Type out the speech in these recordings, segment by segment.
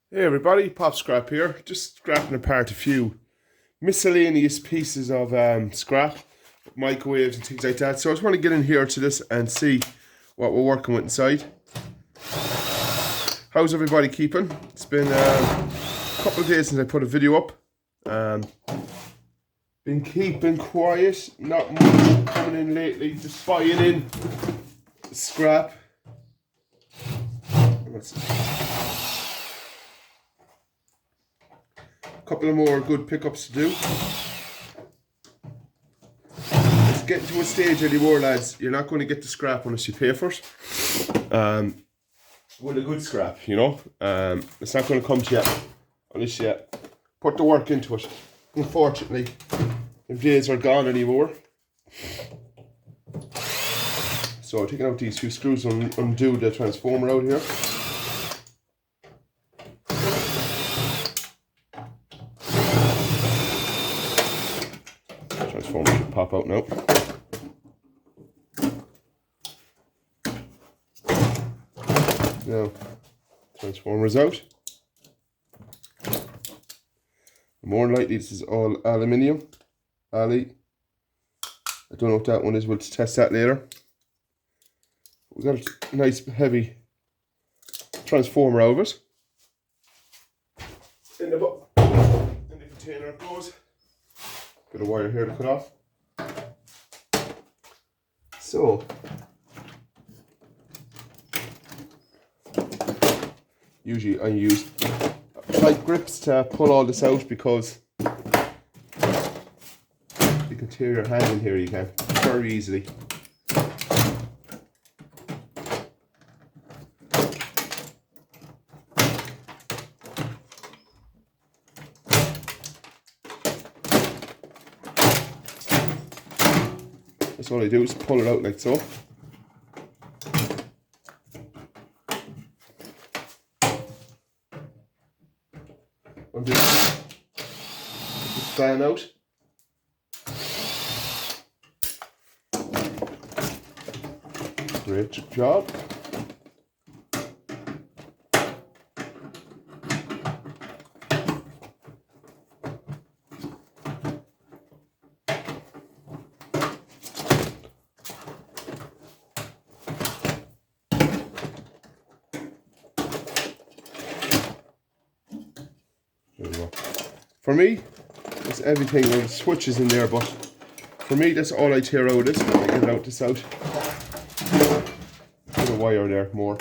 Hey everybody, Pop Scrap here. Just scrapping apart a few miscellaneous pieces of scrap, microwaves and things like that. So I just want to get in here to this and see what we're working with inside. How's everybody keeping? It's been a couple of days since I put a video up. Been keeping quiet, not much coming in lately, just buying in scrap. Couple of more good pickups to do. It's getting to a stage anymore, lads. You're not going to get the scrap unless you pay for it. With a good scrap, you know. It's not going to come to you unless you put the work into it. Unfortunately, the days are gone anymore. So taking out these few screws and undo the transformer out here. Transformer should pop out now. Now, transformer's out. More likely this is all aluminium. Ali. I don't know what that one is, we'll test that later. We've got a nice heavy transformer out of it. In the container it goes. Got a wire here to cut off. So, usually I use tight grips to pull all this out because you can tear your hand in here, you can, very easily. That's all I do is pull it out like so. Undo this fan out. Great job. There we go. For me, it's everything. There's switches in there, but for me, that's all I tear out of this. I get it out this out. Put a wire there more.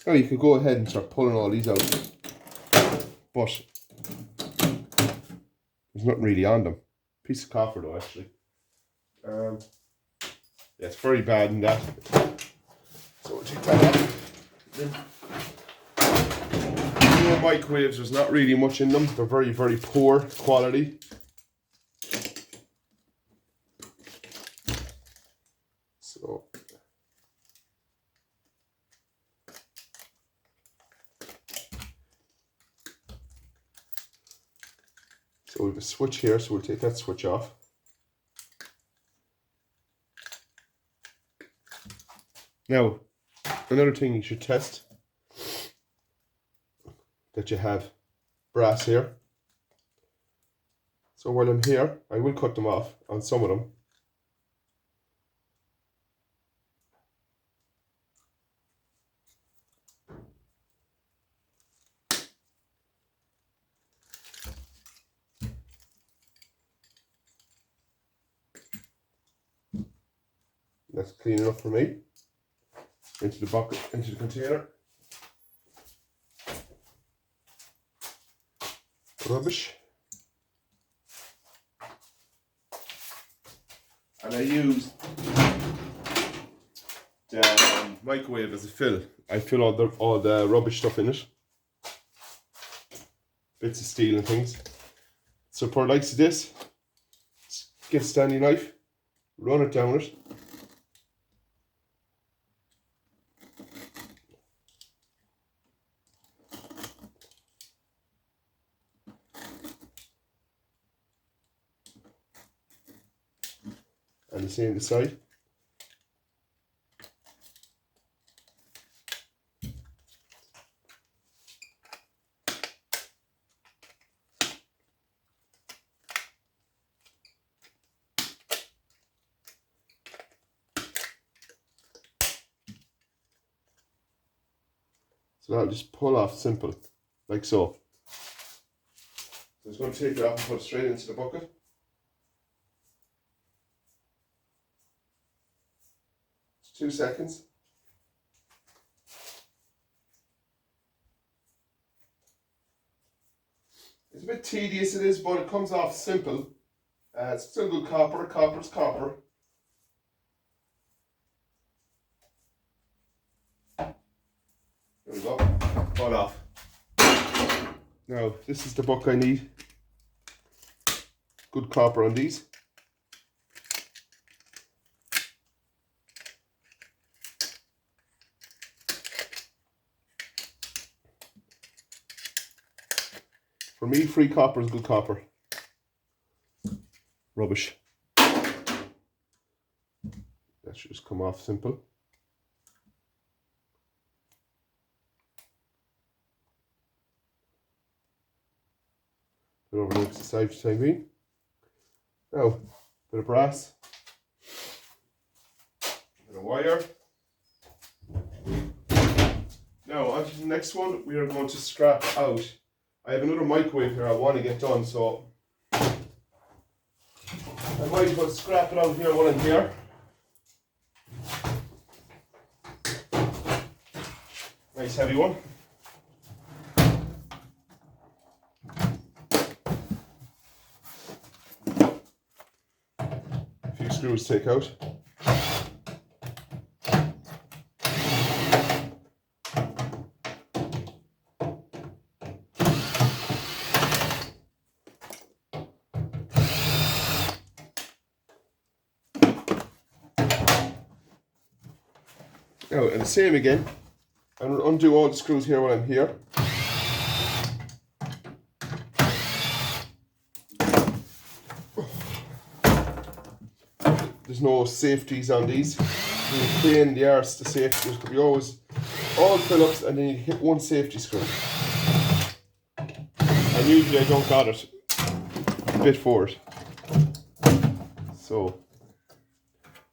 Now you could go ahead and start pulling all these out, but there's nothing really on them. Piece of copper though, actually. Yeah, it's very bad in that. So we'll take that off. More microwaves, there's not really much in them. They're very, very poor quality. So we have a switch here, so we'll take that switch off. Now, another thing you should test, that you have brass here. So while I'm here, I will cut them off on some of them. That's clean enough for me. Into the bucket, into the container. Rubbish. And I use the microwave as a fill. I fill all the rubbish stuff in it. Bits of steel and things. So for likes of this, get a Stanley knife, run it down it. and the same this side. So that'll just pull off simple, like so. So I'm just going to take it off and put it straight into the bucket. It's 2 seconds. It's a bit tedious, it is, but it comes off simple. It's still good copper. Copper's copper. There we go. Fall off. Now, this is the buck I need. Good copper on these. For me, free copper is good copper. Rubbish. That should just come off simple. Put it over the side for the time being. Now, bit of brass. Bit of wire. Now, on to the next one, we are going to scrap out. I have another microwave here I want to get done, so I might as well scrap it out here while I'm here. Nice heavy one. A few screws to take out. Now, and the same again. I'm going to undo all the screws here while I'm here. There's no safeties on these. You clean the arse to safety. There's going to be always all Phillips, and then you hit one safety screw. And usually I don't got it a bit for it. So,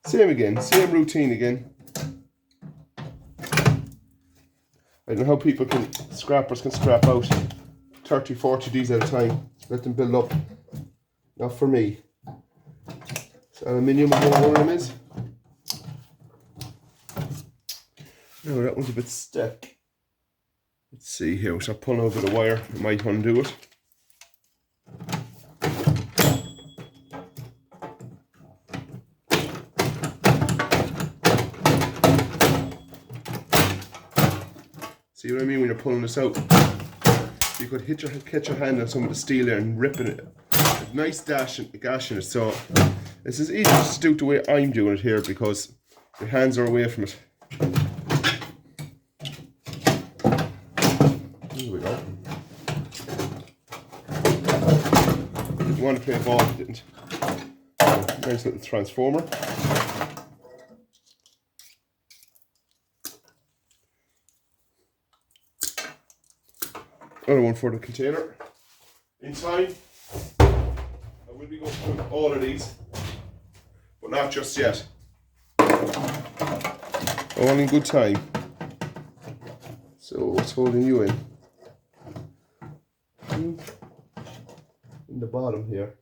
same again, same routine again. I don't know how people scrappers can scrap out 30, 40 of these at a time. Let them build up. Not for me. So aluminium, I don't know what one of them is. No, that one's a bit stuck. Let's see here, we start pulling over the wire. It might undo it. See what I mean when you're pulling this out? You could catch your hand on some of the steel there and ripping it. A nice gash in it. So this is easy to do the way I'm doing it here because your hands are away from it. Here we go. Didn't want to play ball, didn't. Nice little transformer. Another one for the container. In time, I will be going through all of these, but not just yet. All in good time. So what's holding you in? In the bottom here.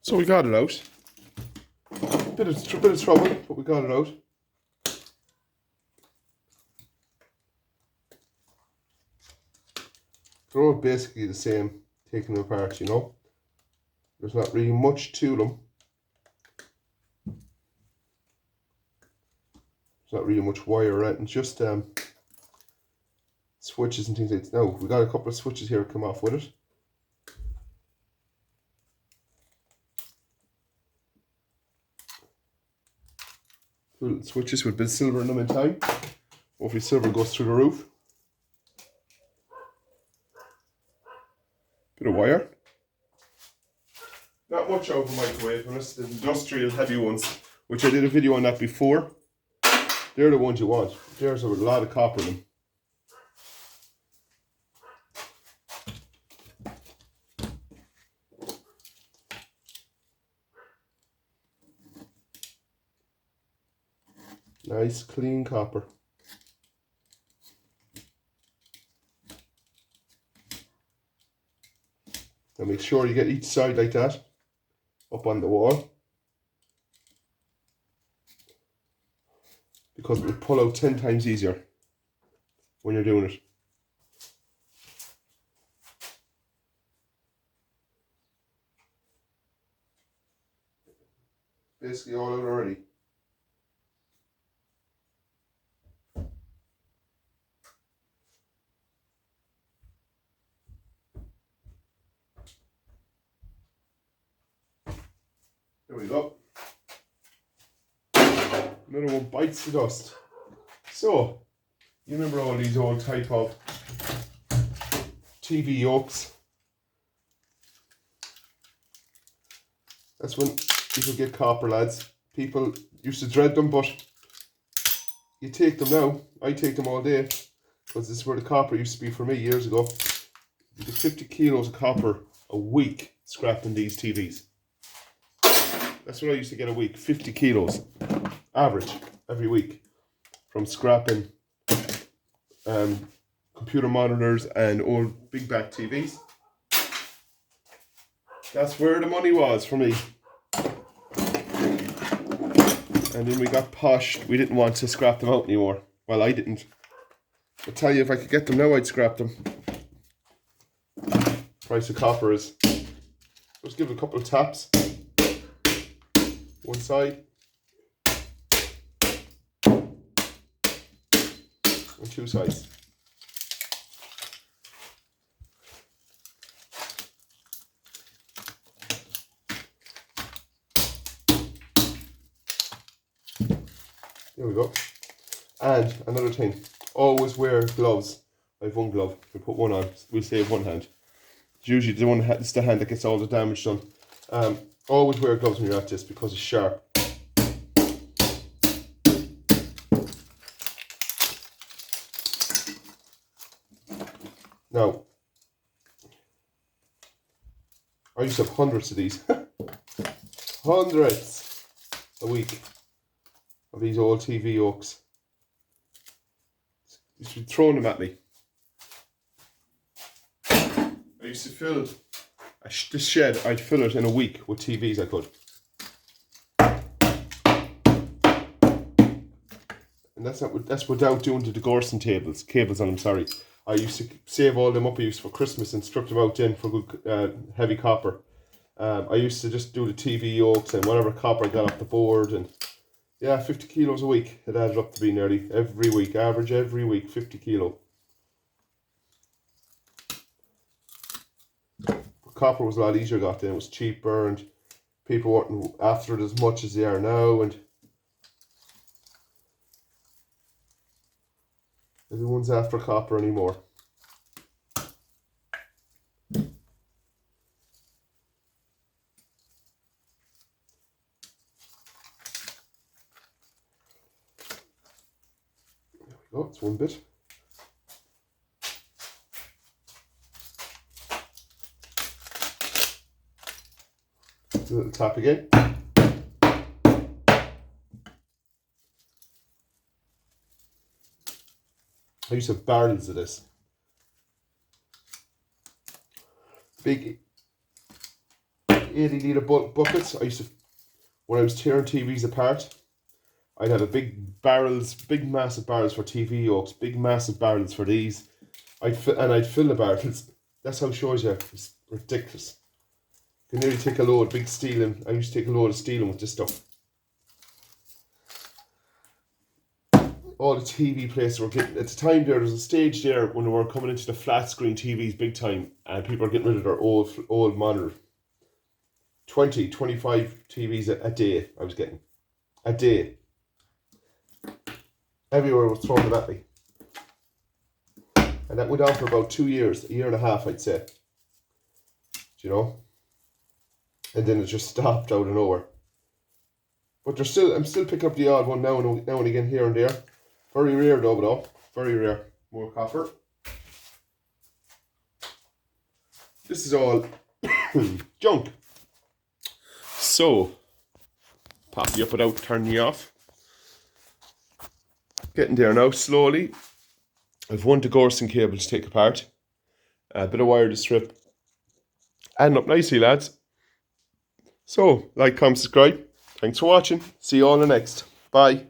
So we got it out. Bit of trouble, but we got it out. They're all basically the same, taking them apart, you know. There's not really much to them. There's not really much wire or anything, just switches and things like that. Now, we got a couple of switches here come off with it. Two little switches with a bit of silver in them in time. Hopefully silver goes through the roof. Bit of wire. Not much out of a microwave, unless the industrial heavy ones, which I did a video on that before. They're the ones you want. There's a lot of copper in them. Nice clean copper. Now make sure you get each side like that up on the wall, because it will pull out 10 times easier when you're doing it. Basically all out already. There we go. Another one bites the dust. So, you remember all these old type of TV yokes? That's when people get copper, lads. People used to dread them, but you take them now. I take them all day, because this is where the copper used to be for me years ago. You get 50 kilos of copper a week scrapping these TVs. That's what I used to get a week, 50 kilos, average, every week, from scrapping computer monitors and old big back TVs. That's where the money was for me. And then we got poshed. We didn't want to scrap them out anymore. Well, I didn't. I'll tell you, if I could get them now, I'd scrap them. Price of copper is, just give it a couple of taps. One side. And two sides. There we go. And another thing, always wear gloves. I have one glove, we put one on, we'll save one hand. It's usually the one, it's the hand that gets all the damage done. Always wear gloves when you're at this, because it's sharp. Now, I used to have hundreds of these. Hundreds a week of these old TV yokes. You should be throwing them at me. I used to fill this shed, I'd fill it in a week with TVs I could. And that's without doing the Gorson cables on them, sorry. I used to save all them up I used for Christmas and strip them out then for good heavy copper. I used to just do the TV yokes and whatever copper I got off the board, and yeah, 50 kilos a week. It added up to be nearly every week, average every week, 50 kilo. Copper was a lot easier got then, it was cheaper, and people weren't after it as much as they are now, and everyone's after copper anymore. There we go, it's one bit. A little tap again. I used to have barrels of this. Big 80 litre buckets. I used to, when I was tearing TVs apart, I'd have a big massive barrels for TV yokes, big massive barrels for these. I'd fill the barrels. That's how it shows you. It's ridiculous. You can nearly take a load, big steeling. I used to take a load of steeling with this stuff. all the TV places were getting, at the time there was a stage there when we were coming into the flat screen TVs big time, and people are getting rid of their old monitor. 20, 25 TVs a day I was getting. A day. Everywhere was throwing them at me. And that went on for about 2 years, a year and a half I'd say. Do you know? And then it just stopped out of nowhere. But I'm still picking up the odd one now and again here and there. Very rare though. Very rare. More copper. This is all junk. So, pop you up without turning you off. Getting there now, slowly. I've one Gorson cable to take apart. A bit of wire to strip. Adding up nicely, lads. So, like, comment, subscribe. Thanks for watching. See you all in the next. Bye.